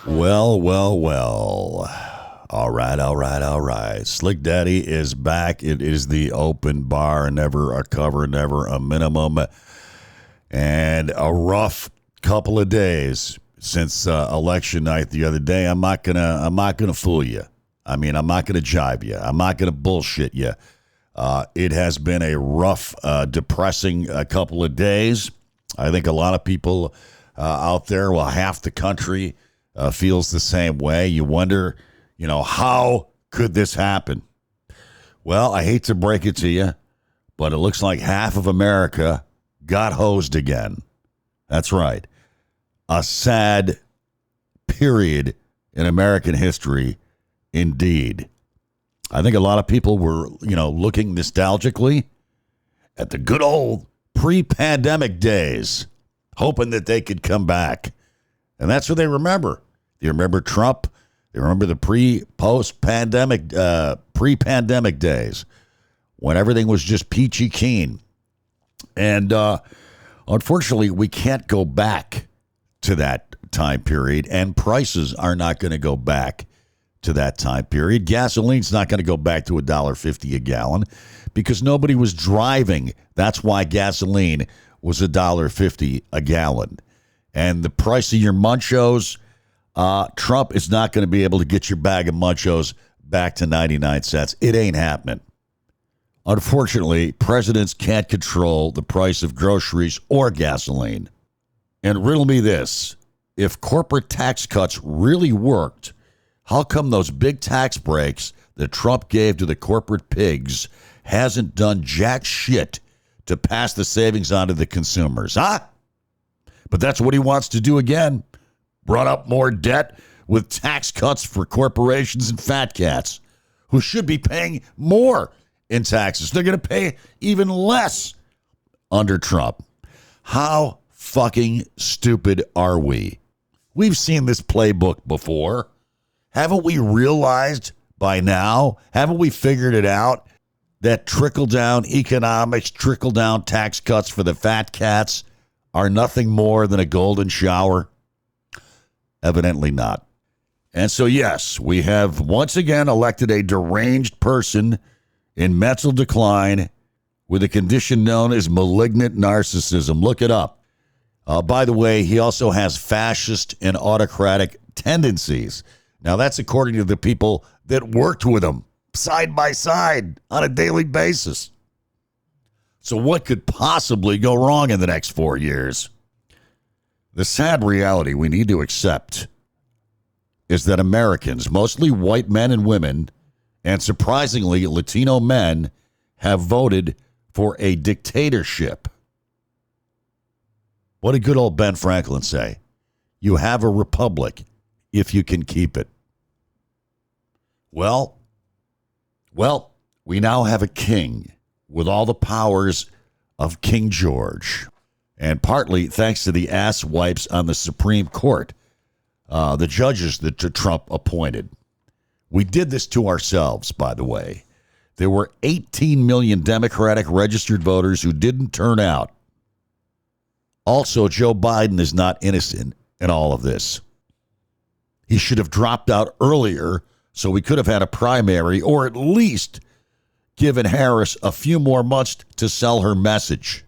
Well, well, well. All right, all right, all right. Slick Daddy is back. It is the open bar, never a cover, never a minimum. And a rough couple of days since election night the other day. I'm not gonna fool you. I mean, I'm not gonna jibe you. I'm not gonna bullshit you. It has been a rough, depressing couple of days. I think a lot of people out there, well, half the country feels the same way. You wonder, how could this happen? Well, I hate to break it to you, but it looks like half of America got hosed again. That's right. A sad period in American history, indeed. I think a lot of people were, looking nostalgically at the good old pre-pandemic days, hoping that they could come back. And that's what they remember. They remember Trump. They remember the pre-pandemic days when everything was just peachy keen. And unfortunately, we can't go back to that time period, and prices are not going to go back to that time period. Gasoline's not going to go back to $1.50 a gallon because nobody was driving. That's why gasoline was $1.50 a gallon. And the price of your Munchos, Trump is not going to be able to get your bag of Munchos back to 99 cents. It ain't happening. Unfortunately, presidents can't control the price of groceries or gasoline. And riddle me this, if corporate tax cuts really worked, how come those big tax breaks that Trump gave to the corporate pigs hasn't done jack shit to pass the savings on to the consumers, huh? But that's what he wants to do again. Brought up more debt with tax cuts for corporations and fat cats who should be paying more in taxes. They're going to pay even less under Trump. How fucking stupid are we? We've seen this playbook before. Haven't we realized by now? Haven't we figured it out that trickle-down economics, trickle-down tax cuts for the fat cats are nothing more than a golden shower? Evidently not. And so, yes, we have once again elected a deranged person in mental decline with a condition known as malignant narcissism. Look it up. By the way, he also has fascist and autocratic tendencies. Now, that's according to the people that worked with him side by side on a daily basis. So what could possibly go wrong in the next 4 years? The sad reality we need to accept is that Americans, mostly white men and women, and surprisingly Latino men, have voted for a dictatorship. What did good old Ben Franklin say? You have a republic if you can keep it. Well, we now have a king with all the powers of King George. And partly thanks to the ass wipes on the Supreme Court, the judges that Trump appointed. We did this to ourselves, by the way. There were 18 million Democratic registered voters who didn't turn out. Also, Joe Biden is not innocent in all of this. He should have dropped out earlier so we could have had a primary, or at least given Harris a few more months to sell her message.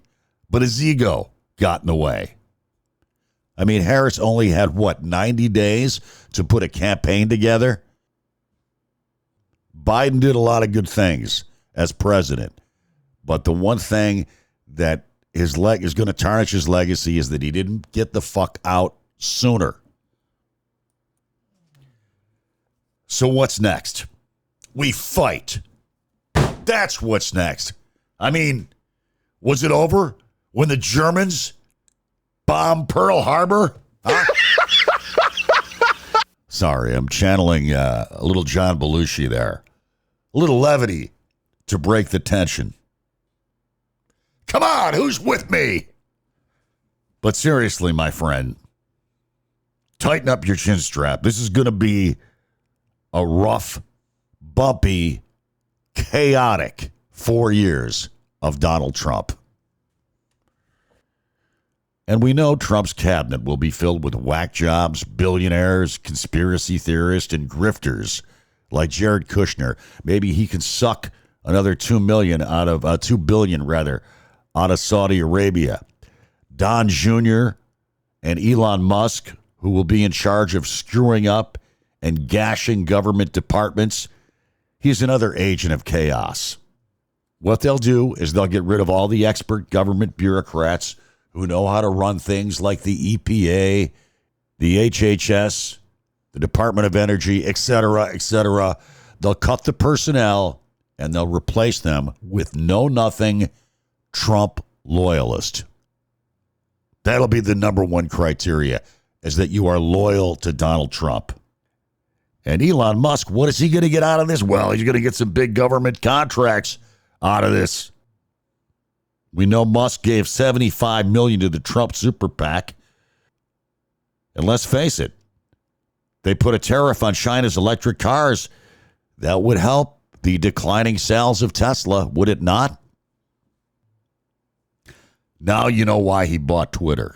But his ego got in the way. I mean, Harris only had, 90 days to put a campaign together? Biden did a lot of good things as president. But the one thing that is going to tarnish his legacy is that he didn't get the fuck out sooner. So what's next? We fight. That's what's next. I mean, was it over when the Germans bombed Pearl Harbor? Huh? Sorry, I'm channeling a little John Belushi there. A little levity to break the tension. Come on, who's with me? But seriously, my friend, tighten up your chin strap. This is going to be a rough, bumpy, chaotic 4 years of Donald Trump. And we know Trump's cabinet will be filled with whack jobs, billionaires, conspiracy theorists, and grifters like Jared Kushner. Maybe he can suck another $2 billion out of Saudi Arabia. Don Jr. and Elon Musk, who will be in charge of screwing up and gashing government departments. He's another agent of chaos. What they'll do is they'll get rid of all the expert government bureaucrats who know how to run things like the EPA, the HHS, the Department of Energy, et cetera, et cetera. They'll cut the personnel and they'll replace them with know-nothing Trump loyalist. That'll be the number one criteria, is that you are loyal to Donald Trump. And Elon Musk, what is he going to get out of this? Well, he's going to get some big government contracts out of this. We know Musk gave $75 million to the Trump super PAC. And let's face it, they put a tariff on China's electric cars. That would help the declining sales of Tesla, would it not? Now you know why he bought Twitter.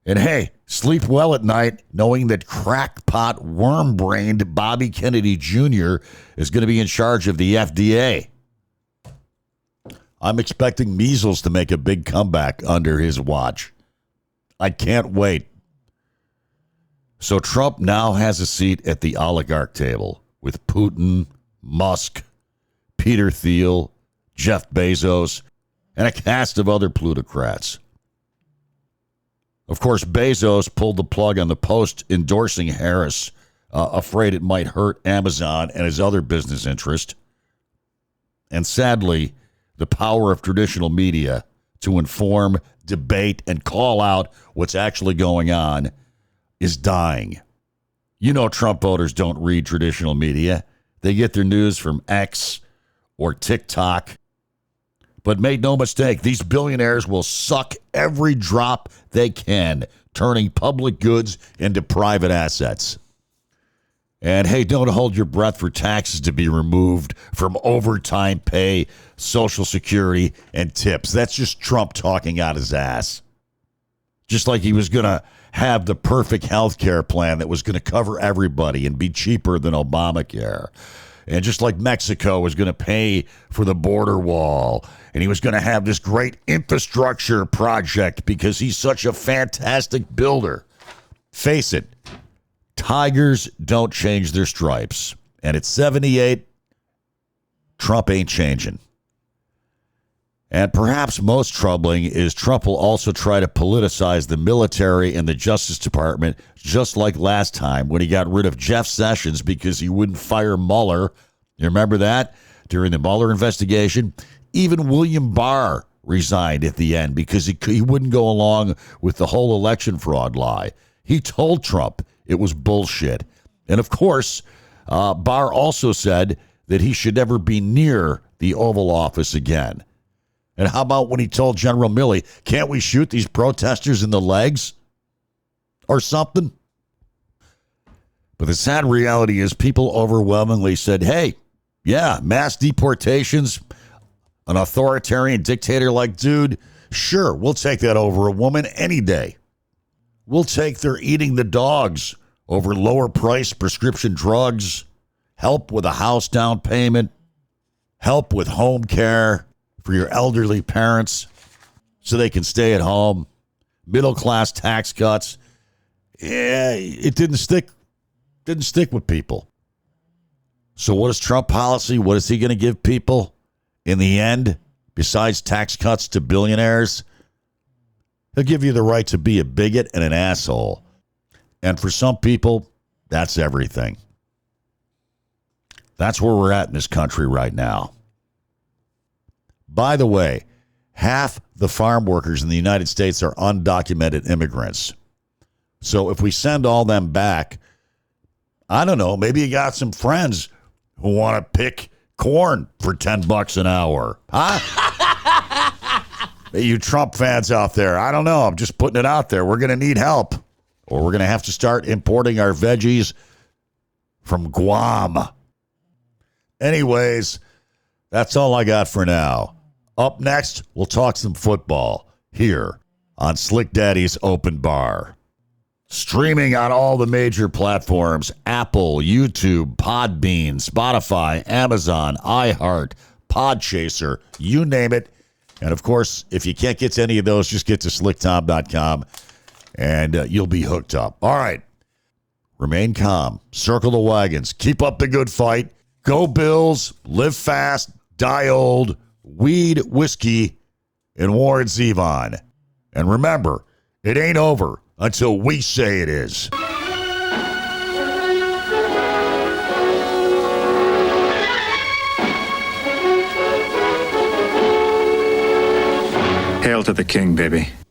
And hey, sleep well at night knowing that crackpot, worm-brained Bobby Kennedy Jr. is going to be in charge of the FDA. I'm expecting measles to make a big comeback under his watch. I can't wait. So Trump now has a seat at the oligarch table with Putin, Musk, Peter Thiel, Jeff Bezos, and a cast of other plutocrats. Of course, Bezos pulled the plug on the Post endorsing Harris, afraid it might hurt Amazon and his other business interest. And sadly, the power of traditional media to inform, debate, and call out what's actually going on is dying. You know Trump voters don't read traditional media. They get their news from X or TikTok. But make no mistake, these billionaires will suck every drop they can, turning public goods into private assets. And hey, don't hold your breath for taxes to be removed from overtime pay, Social Security, and tips. That's just Trump talking out his ass. Just like he was going to have the perfect health care plan that was going to cover everybody and be cheaper than Obamacare. And just like Mexico was going to pay for the border wall. And he was going to have this great infrastructure project because he's such a fantastic builder. Face it, tigers don't change their stripes. And at 78, Trump ain't changing. And perhaps most troubling is Trump will also try to politicize the military and the Justice Department, just like last time when he got rid of Jeff Sessions because he wouldn't fire Mueller. You remember that? During the Mueller investigation, even William Barr resigned at the end because he wouldn't go along with the whole election fraud lie. He told Trump it was bullshit. And of course, Barr also said that he should never be near the Oval Office again. And how about when he told General Milley, can't we shoot these protesters in the legs or something? But the sad reality is people overwhelmingly said, hey, yeah, mass deportations, an authoritarian dictator like dude, sure, we'll take that over a woman any day. We'll take their eating the dogs over lower price prescription drugs, help with a house down payment, help with home care for your elderly parents so they can stay at home, middle-class tax cuts. Yeah, it didn't stick with people. So what is Trump policy? What is he going to give people in the end, besides tax cuts to billionaires? He'll give you the right to be a bigot and an asshole. And for some people, that's everything. That's where we're at in this country right now. By the way, half the farm workers in the United States are undocumented immigrants. So if we send all them back, I don't know, maybe you got some friends who want to pick corn for $10 an hour. Huh? Hey, you Trump fans out there, I don't know. I'm just putting it out there. We're going to need help. Or we're going to have to start importing our veggies from Guam. Anyways, that's all I got for now. Up next, we'll talk some football here on Slick Daddy's Open Bar. Streaming on all the major platforms: Apple, YouTube, Podbean, Spotify, Amazon, iHeart, Podchaser, you name it. And of course, if you can't get to any of those, just get to slicktom.com and you'll be hooked up. All right. Remain calm. Circle the wagons. Keep up the good fight. Go Bills. Live fast. Die old. Weed, whiskey, and Warren Zevon. And remember, it ain't over until we say it is. Hail to the king, baby.